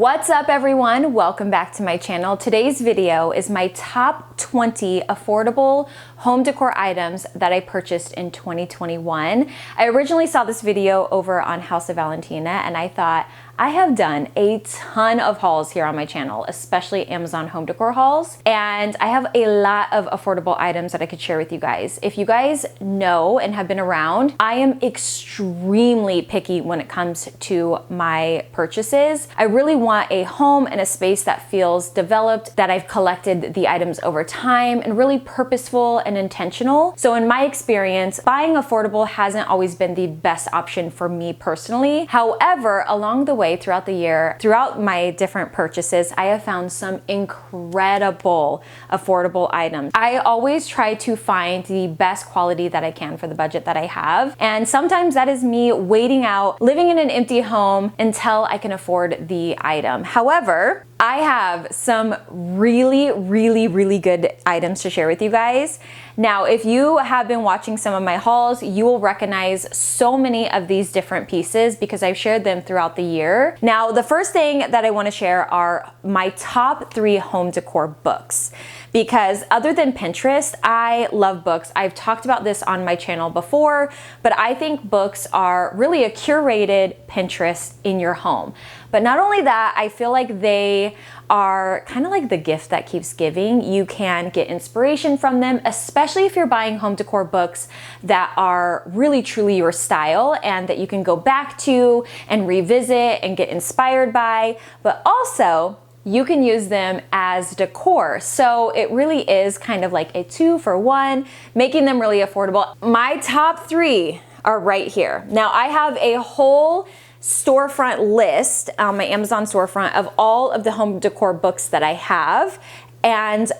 What's up everyone? Welcome back to my channel. Today's video is my top 20 affordable home decor items that I purchased in 2021. I originally saw this video over on House of Valentina and I thought, I have done a ton of hauls here on my channel, especially Amazon home decor hauls, and I have a lot of affordable items that I could share with you guys. If you guys know and have been around, I am extremely picky when it comes to my purchases. I really want a home and a space that feels developed, that I've collected the items over time, and really purposeful and intentional. So in my experience, buying affordable hasn't always been the best option for me personally. However, along the way throughout the year, throughout my different purchases, I have found some incredible affordable items. I always try to find the best quality that I can for the budget that I have. And sometimes that is me waiting out, living in an empty home until I can afford the item. However, I have some really good items to share with you guys. Now, if you have been watching some of my hauls, you will recognize so many of these different pieces because I've shared them throughout the year. Now, the first thing that I want to share are my top 3 home decor books. Because other than Pinterest, I love books. I've talked about this on my channel before, but I think books are really a curated Pinterest in your home. But not only that, I feel like they are kind of like the gift that keeps giving. You can get inspiration from them, especially if you're buying home decor books that are really truly your style and that you can go back to and revisit and get inspired by, but also you can use them as decor. So it really is kind of like a 2 for 1, making them really affordable. My top 3 are right here. Now I have a whole storefront list on my Amazon storefront of all of the home decor books that I have, and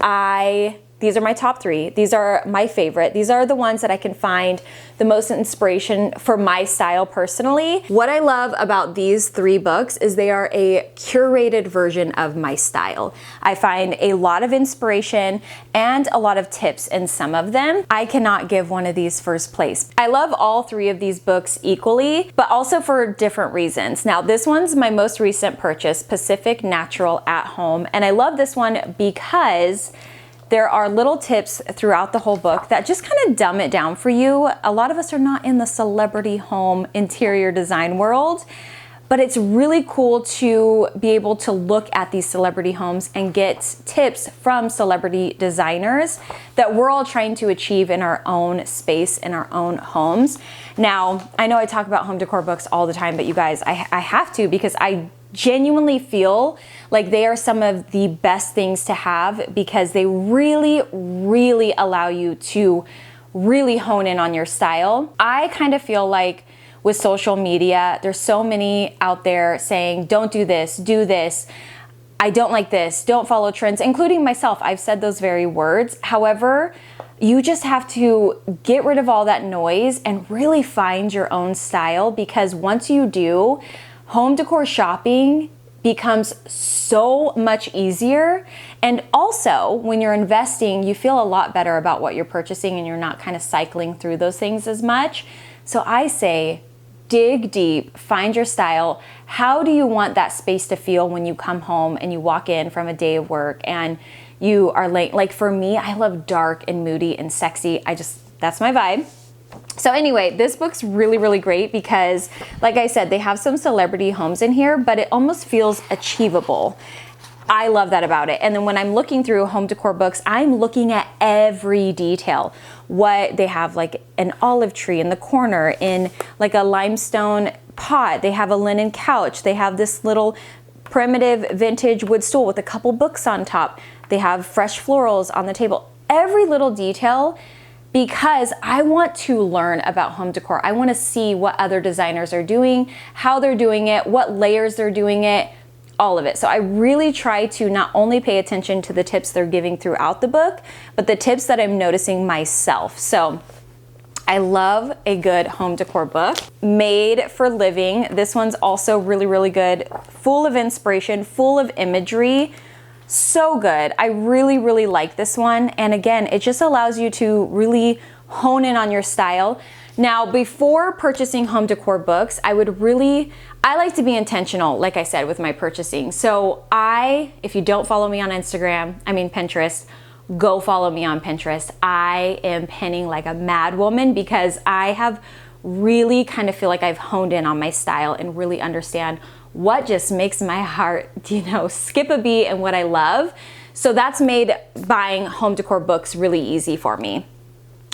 these are my top 3. These are my favorite. These are the ones that I can find the most inspiration for my style personally. What I love about these 3 books is they are a curated version of my style. I find a lot of inspiration and a lot of tips in some of them. I cannot give one of these first place. I love all 3 of these books equally, but also for different reasons. Now, this one's my most recent purchase, Pacific Natural at Home, and I love this one because there are little tips throughout the whole book that just kind of dumb it down for you. A lot of us are not in the celebrity home interior design world, but it's really cool to be able to look at these celebrity homes and get tips from celebrity designers that we're all trying to achieve in our own space, in our own homes. Now, I know I talk about home decor books all the time, but you guys, I have to, because I genuinely feel like they are some of the best things to have because they really allow you to really hone in on your style. I kind of feel like with social media, there's so many out there saying, don't do this, do this. I don't like this, don't follow trends, including myself. I've said those very words. However, you just have to get rid of all that noise and really find your own style, because once you do, home decor shopping becomes so much easier. And also, when you're investing, you feel a lot better about what you're purchasing and you're not kind of cycling through those things as much. So I say, dig deep, find your style. How do you want that space to feel when you come home and you walk in from a day of work and you are late? Like for me, I love dark and moody and sexy. That's my vibe. So anyway, this book's really great because, like I said, they have some celebrity homes in here, but it almost feels achievable. I love that about it. And then when I'm looking through home decor books, I'm looking at every detail. What they have, like an olive tree in the corner, in like a limestone pot. They have a linen couch. They have this little primitive vintage wood stool with a couple books on top. They have fresh florals on the table. Every little detail, because I want to learn about home decor. I want to see what other designers are doing, how they're doing it, what layers they're doing it, all of it. So I really try to not only pay attention to the tips they're giving throughout the book, but the tips that I'm noticing myself. So I love a good home decor book. Made for Living. This one's also really good, full of inspiration, full of imagery. So good. I really like this one. And again, it just allows you to really hone in on your style. Now, before purchasing home decor books, I would really I like to be intentional, like I said, with my purchasing. So if you don't follow me on Pinterest, go follow me on Pinterest. I am pinning like a mad woman because I have really kind of feel like I've honed in on my style and really understand what just makes my heart, skip a beat and what I love. So that's made buying home decor books really easy for me.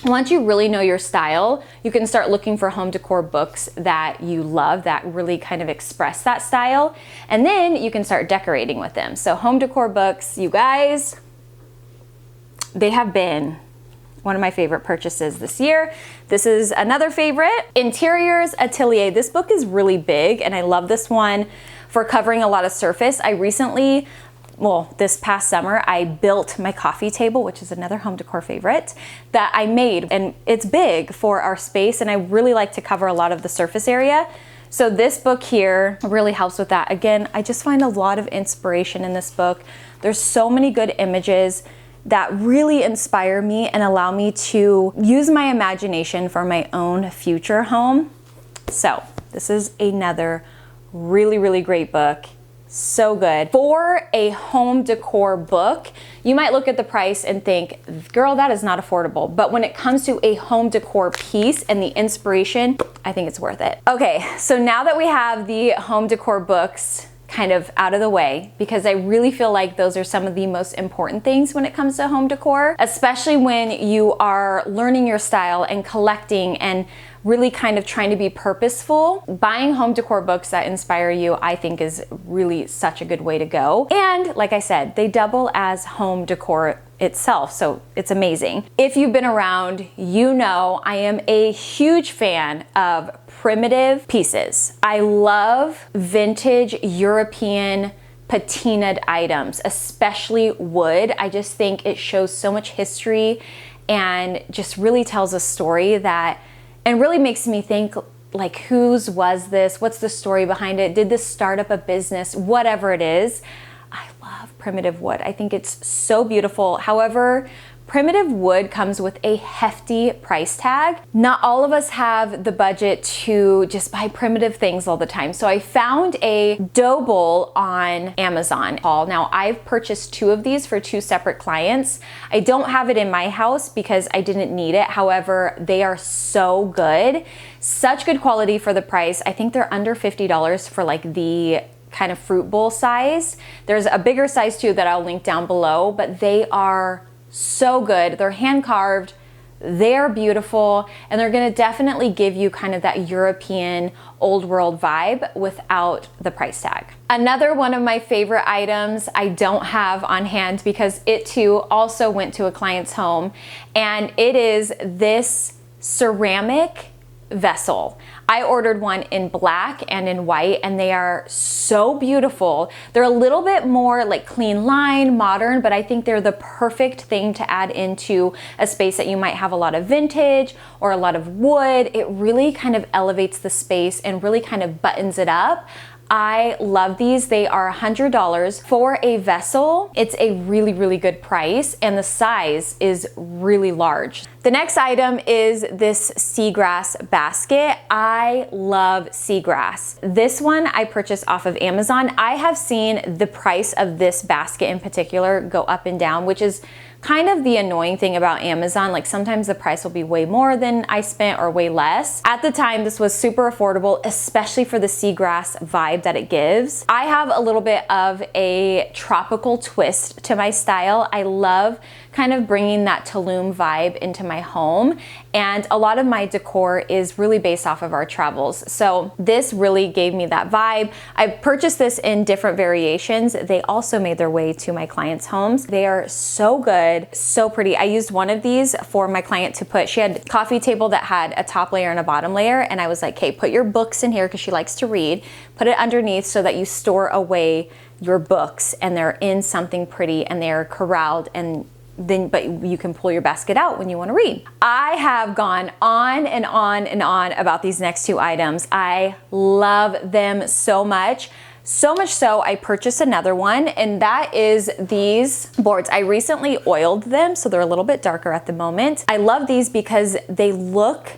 Once you really know your style, you can start looking for home decor books that you love that really kind of express that style. And then you can start decorating with them. So home decor books, you guys, they have been one of my favorite purchases this year. This is another favorite, Interiors Atelier. This book is really big and I love this one for covering a lot of surface. This past summer, I built my coffee table, which is another home decor favorite that I made, and it's big for our space, and I really like to cover a lot of the surface area. So this book here really helps with that. Again, I just find a lot of inspiration in this book. There's so many good images that really inspire me and allow me to use my imagination for my own future home. So this is another really, really great book. So good. For a home decor book, you might look at the price and think, girl, that is not affordable. But when it comes to a home decor piece and the inspiration, I think it's worth it. Okay, so now that we have the home decor books kind of out of the way, because I really feel like those are some of the most important things when it comes to home decor, especially when you are learning your style and collecting and really kind of trying to be purposeful. Buying home decor books that inspire you, I think, is really such a good way to go. And like I said, they double as home decor itself, so it's amazing. If you've been around, you know I am a huge fan of primitive pieces. I love vintage European patinaed items, especially wood. I just think it shows so much history and just really tells a story and really makes me think, like, whose was this? What's the story behind it? Did this start up a business? Whatever it is, I love primitive wood. I think it's so beautiful. However, primitive wood comes with a hefty price tag. Not all of us have the budget to just buy primitive things all the time. So I found a dough bowl on Amazon. Now I've purchased 2 of these for 2 separate clients. I don't have it in my house because I didn't need it. However, they are so good. Such good quality for the price. I think they're under $50 for like the kind of fruit bowl size. There's a bigger size too that I'll link down below, but they are so good. They're hand carved, they're beautiful, and they're gonna definitely give you kind of that European old world vibe without the price tag. Another one of my favorite items I don't have on hand because it too also went to a client's home, and it is this ceramic vessel. I ordered one in black and in white, and they are so beautiful. They're a little bit more like clean line, modern, but I think they're the perfect thing to add into a space that you might have a lot of vintage or a lot of wood. It really kind of elevates the space and really kind of buttons it up. I love these. They are $100 for a vessel. It's a really, really good price, and the size is really large. The next item is this seagrass basket. I love seagrass. This one I purchased off of Amazon. I have seen the price of this basket in particular go up and down, which is kind of the annoying thing about Amazon. Like sometimes the price will be way more than I spent or way less. At the time, this was super affordable, especially for the seagrass vibe that it gives. I have a little bit of a tropical twist to my style. I love kind of bringing that Tulum vibe into my home, and a lot of my decor is really based off of our travels. So this really gave me that vibe. I purchased this in different variations. They also made their way to my clients' homes. They are so good, so pretty. I used one of these for my client to put, she had a coffee table that had a top layer and a bottom layer, and I was like, hey, put your books in here because she likes to read. Put it underneath so that you store away your books and they're in something pretty and they're corralled, and but you can pull your basket out when you want to read. I have gone on and on and on about these next 2 items. I love them so much. So much so, I purchased another one, and that is these boards. I recently oiled them, so they're a little bit darker at the moment. I love these because they look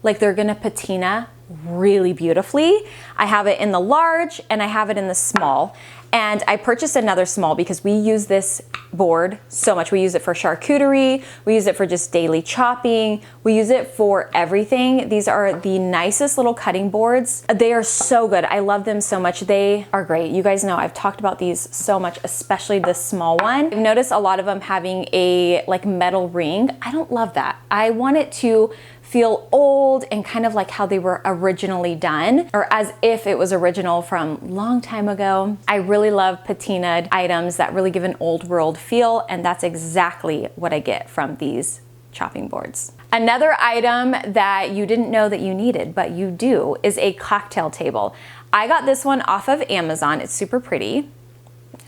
like they're gonna patina really beautifully. I have it in the large and I have it in the small. And I purchased another small because we use this board so much. We use it for charcuterie, we use it for just daily chopping, we use it for everything. These are the nicest little cutting boards. They are so good. I love them so much. They are great. You guys know I've talked about these so much, especially this small one. I've noticed a lot of them having a like metal ring. I don't love that. I want it to feel old and kind of like how they were originally done, or as if it was original from a long time ago. I really love patinaed items that really give an old world feel, and that's exactly what I get from these chopping boards. Another item that you didn't know that you needed, but you do, is a cocktail table. I got this one off of Amazon. It's super pretty,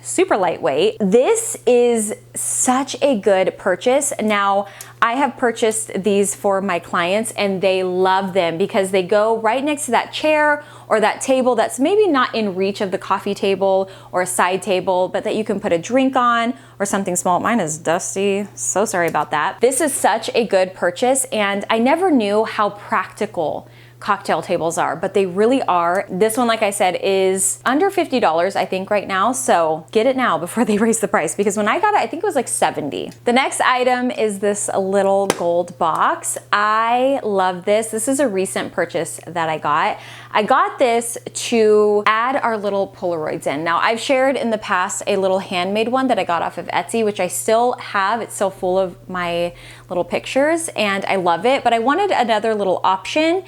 super lightweight. This is such a good purchase. Now, I have purchased these for my clients and they love them because they go right next to that chair or that table that's maybe not in reach of the coffee table or a side table, but that you can put a drink on or something small. Mine is dusty, so sorry about that. This is such a good purchase, and I never knew how practical cocktail tables are, but they really are. This one, like I said, is under $50, I think, right now. So get it now before they raise the price, because when I got it, I think it was like $70. The next item is this little gold box. I love this. This is a recent purchase that I got. I got this to add our little Polaroids in. Now, I've shared in the past a little handmade one that I got off of Etsy, which I still have. It's still full of my little pictures and I love it, but I wanted another little option.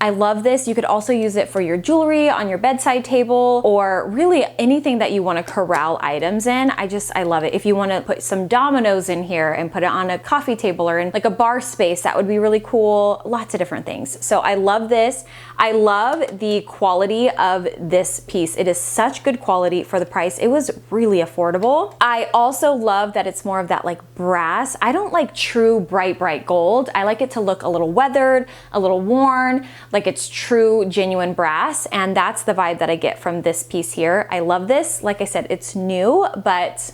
I love this. You could also use it for your jewelry on your bedside table, or really anything that you want to corral items in. I love it. If you want to put some dominoes in here and put it on a coffee table or in like a bar space, that would be really cool. Lots of different things. So I love this. I love the quality of this piece. It is such good quality for the price. It was really affordable. I also love that it's more of that like brass. I don't like true bright gold. I like it to look a little weathered, a little worn, like it's true, genuine brass, and that's the vibe that I get from this piece here. I love this. Like I said, it's new, but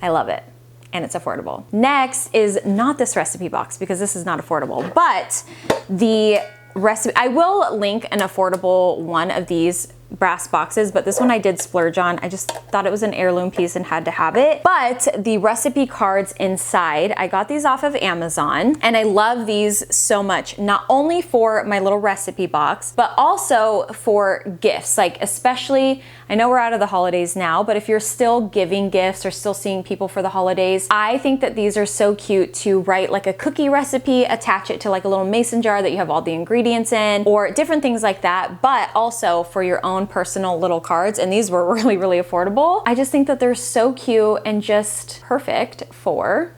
I love it, and it's affordable. Next is not this recipe box, because this is not affordable, but the recipe. I will link an affordable one of these brass boxes, but this one I did splurge on. I just thought it was an heirloom piece and had to have it. But the recipe cards inside, I got these off of Amazon, and I love these so much, not only for my little recipe box, but also for gifts. Like, especially, I know we're out of the holidays now, but if you're still giving gifts or still seeing people for the holidays, I think that these are so cute to write like a cookie recipe, attach it to like a little mason jar that you have all the ingredients in, or different things like that, but also for your own personal little cards. And these were really, really affordable. I just think that they're so cute and just perfect for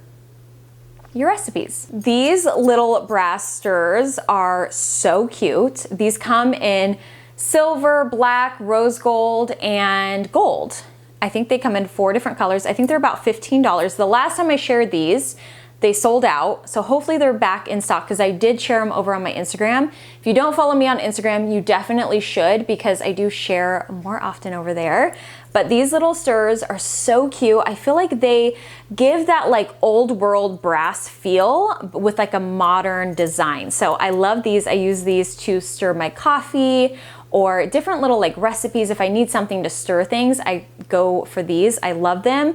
your recipes. These little brass stirrers are so cute. These come in silver, black, rose gold, and gold. I think they come in 4 different colors. I think they're about $15. The last time I shared these, they sold out, so hopefully they're back in stock, because I did share them over on my Instagram. If you don't follow me on Instagram, you definitely should, because I do share more often over there. But these little stirrers are so cute. I feel like they give that like old world brass feel with like a modern design. So I love these. I use these to stir my coffee or different little like recipes. If I need something to stir things, I go for these. I love them.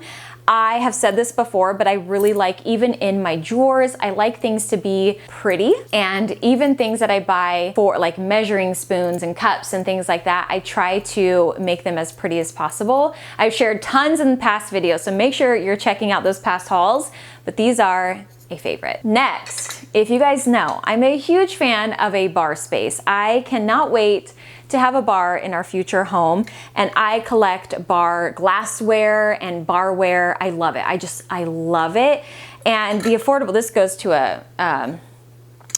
I have said this before, but I really like, even in my drawers, I like things to be pretty, and even things that I buy for like measuring spoons and cups and things like that, I try to make them as pretty as possible. I've shared tons in past videos, so make sure you're checking out those past hauls, but these are a favorite. Next, if you guys know, I'm a huge fan of a bar space. I cannot wait to have a bar in our future home, and I collect bar glassware and barware. I love it. I love it. And the affordable, this goes to a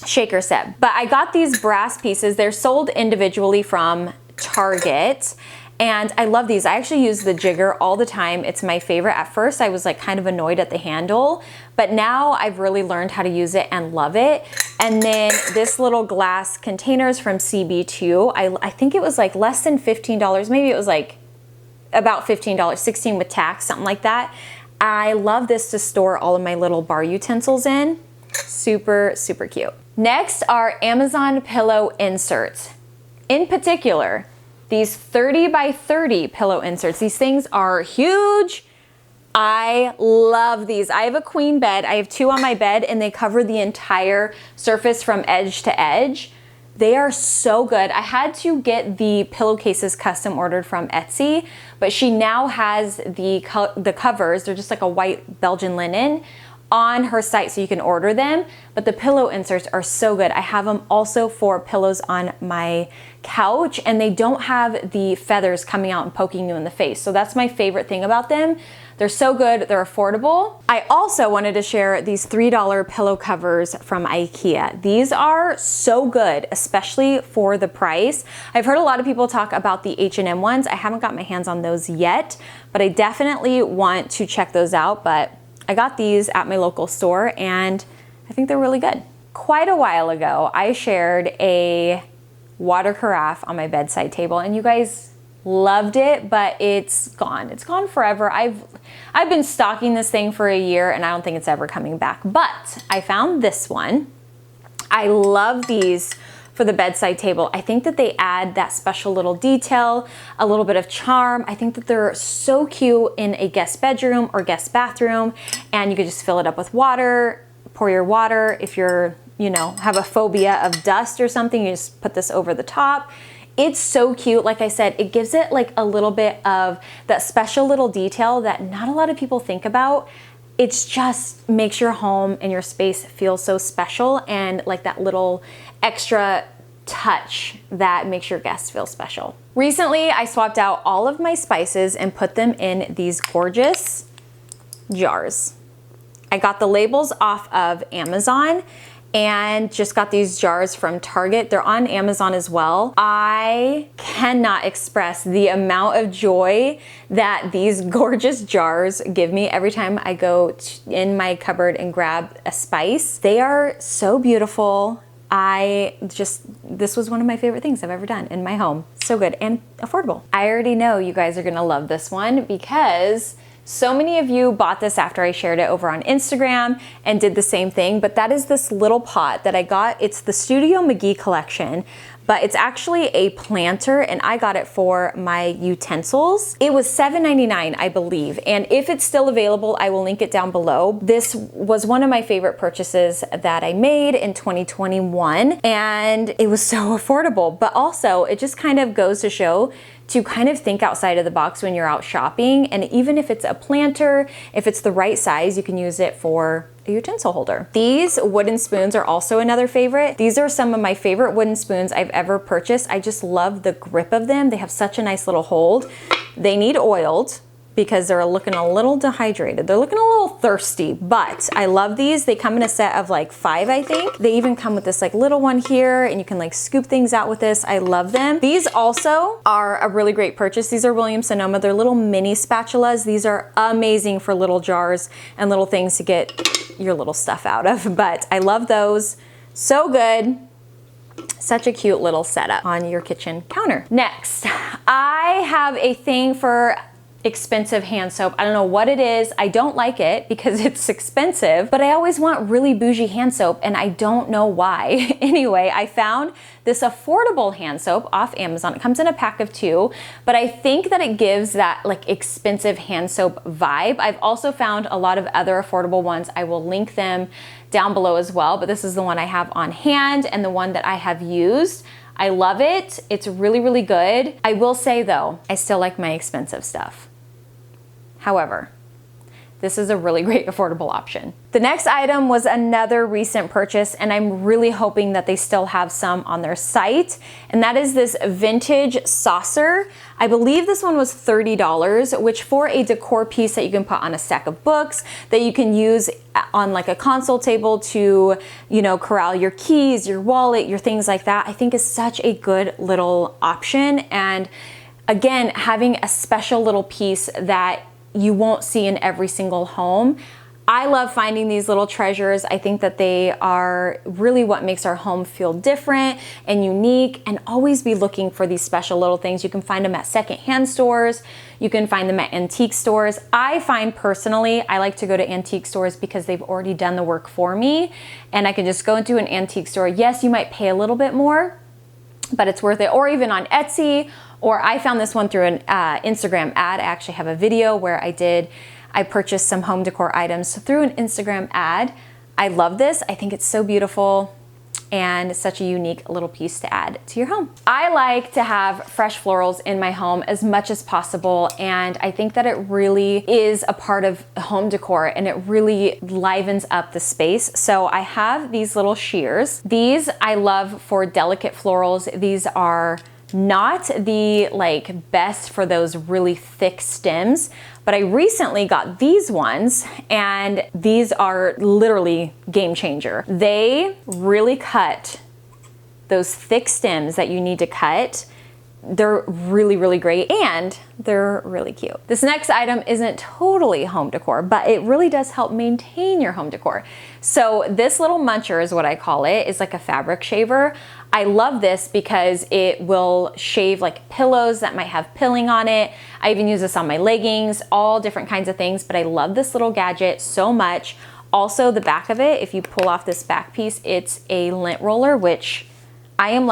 shaker set, but I got these brass pieces. They're sold individually from Target, and I love these. I actually use the jigger all the time. It's my favorite. At first, I was like kind of annoyed at the handle, but now I've really learned how to use it and love it. And then this little glass containers from CB2. I think it was like less than $15. Maybe it was like about $15, 16 with tax, something like that. I love this to store all of my little bar utensils in. Super, super cute. Next are Amazon pillow inserts. In particular, these 30 by 30 pillow inserts. These things are huge. I love these. I have a queen bed. I have 2 on my bed and they cover the entire surface from edge to edge. They are so good. I had to get the pillowcases custom ordered from Etsy, but she now has the covers. They're just like a white Belgian linen on her site so you can order them, but the pillow inserts are so good. I have them also for pillows on my couch and they don't have the feathers coming out and poking you in the face. So that's my favorite thing about them. They're so good, they're affordable. I also wanted to share these $3 pillow covers from IKEA. These are so good, especially for the price. I've heard a lot of people talk about the H&M ones. I haven't got my hands on those yet, but I definitely want to check those out. But I got these at my local store and I think they're really good. Quite a while ago, I shared a water carafe on my bedside table and you guys loved it, but it's gone. It's gone forever. I've been stocking this thing for a year and I don't think it's ever coming back, but I found this one. I love these for the bedside table. I think that they add that special little detail, a little bit of charm. I think that they're so cute in a guest bedroom or guest bathroom, and you could just fill it up with water, pour your water. If you're, you know, have a phobia of dust or something, you just put this over the top. It's so cute. Like I said, it gives it like a little bit of that special little detail that not a lot of people think about. It's just makes your home and your space feel so special and like that little extra touch that makes your guests feel special. Recently, I swapped out all of my spices and put them in these gorgeous jars. I got the labels off of Amazon and just got these jars from Target. They're on Amazon as well. I cannot express the amount of joy that these gorgeous jars give me every time I go in my cupboard and grab a spice. They are so beautiful. This was one of my favorite things I've ever done in my home. So good and affordable. I already know you guys are gonna love this one because so many of you bought this after I shared it over on Instagram and did the same thing, but that is this little pot that I got. It's the Studio McGee collection, but it's actually a planter and I got it for my utensils. It was $7.99, I believe. And if it's still available, I will link it down below. This was one of my favorite purchases that I made in 2021 and it was so affordable, but also it just kind of goes to show to kind of think outside of the box when you're out shopping. And even if it's a planter, if it's the right size, you can use it for a utensil holder. These wooden spoons are also another favorite. These are some of my favorite wooden spoons I've ever purchased. I just love the grip of them. They have such a nice little hold. They need oiled because they're looking a little dehydrated. They're looking a little thirsty, but I love these. They come in a set of like 5, I think. They even come with this like little one here and you can like scoop things out with this. I love them. These also are a really great purchase. These are Williams Sonoma. They're little mini spatulas. These are amazing for little jars and little things to get your little stuff out of, but I love those. So good. Such a cute little setup on your kitchen counter. Next, I have a thing for expensive hand soap. I don't know what it is. I don't like it because it's expensive, but I always want really bougie hand soap and I don't know why. Anyway, I found this affordable hand soap off Amazon. It comes in a pack of 2, but I think that it gives that like expensive hand soap vibe. I've also found a lot of other affordable ones. I will link them down below as well, but this is the one I have on hand and the one that I have used. I love it. It's really, really good. I will say though, I still like my expensive stuff. However, this is a really great affordable option. The next item was another recent purchase and I'm really hoping that they still have some on their site. And that is this vintage saucer. I believe this one was $30, which for a decor piece that you can put on a stack of books, that you can use on like a console table to, you know, corral your keys, your wallet, your things like that, I think is such a good little option. And again, having a special little piece that you won't see in every single home. I love finding these little treasures. I think that they are really what makes our home feel different and unique, and always be looking for these special little things. You can find them at secondhand stores. You can find them at antique stores. I find personally, I like to go to antique stores because they've already done the work for me and I can just go into an antique store. Yes, you might pay a little bit more, but it's worth it. Or even on Etsy, or I found this one through an Instagram ad. I actually have a video where I purchased some home decor items through an Instagram ad. I love this. I think it's so beautiful and such a unique little piece to add to your home. I like to have fresh florals in my home as much as possible, and I think that it really is a part of home decor and it really livens up the space. So I have these little shears. These I love for delicate florals. These are not the best for those really thick stems, but I recently got these ones and these are literally game changer. They really cut those thick stems that you need to cut. They're really, really great and they're really cute. This next item isn't totally home decor, but it really does help maintain your home decor. So this little muncher is what I call it. It's like a fabric shaver. I love this because it will shave like pillows that might have pilling on it. I even use this on my leggings, all different kinds of things, but I love this little gadget so much. Also the back of it, if you pull off this back piece, it's a lint roller, which I am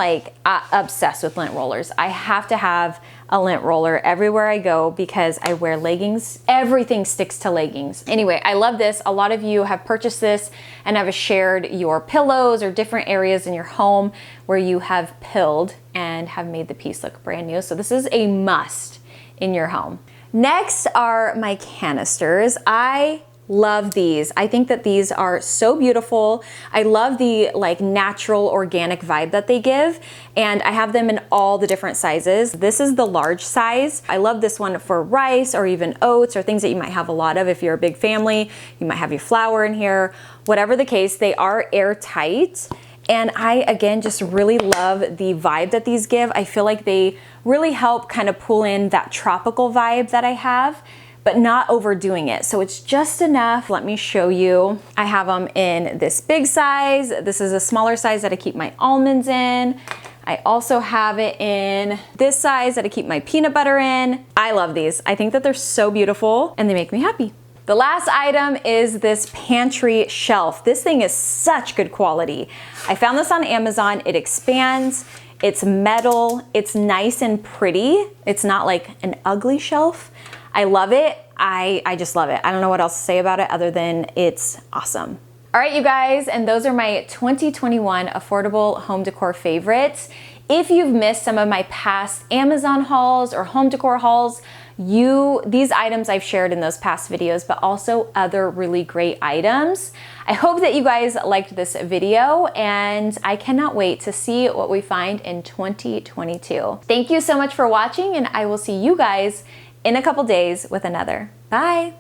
obsessed with lint rollers. I have to have a lint roller everywhere I go because I wear leggings. Everything sticks to leggings. Anyway, I love this. A lot of you have purchased this and have shared your pillows or different areas in your home where you have pilled and have made the piece look brand new. So this is a must in your home. Next are my canisters. I love these. I think that these are so beautiful. I love the natural organic vibe that they give, and I have them in all the different sizes. This is the large size. I love this one for rice or even oats or things that you might have a lot of if you're a big family. You might have your flour in here. Whatever the case, they are airtight. And I, again, just really love the vibe that these give. I feel like they really help kind of pull in that tropical vibe that I have, but not overdoing it. So it's just enough. Let me show you. I have them in this big size. This is a smaller size that I keep my almonds in. I also have it in this size that I keep my peanut butter in. I love these. I think that they're so beautiful and they make me happy. The last item is this pantry shelf. This thing is such good quality. I found this on Amazon. It expands. It's metal. It's nice and pretty. It's not like an ugly shelf. I love it. I just love it. I don't know what else to say about it other than it's awesome. All right, you guys, and those are my 2021 affordable home decor favorites. If you've missed some of my past Amazon hauls or home decor hauls, these items I've shared in those past videos, but also other really great items. I hope that you guys liked this video, and I cannot wait to see what we find in 2022. Thank you so much for watching, and I will see you guys in a couple days with another. Bye.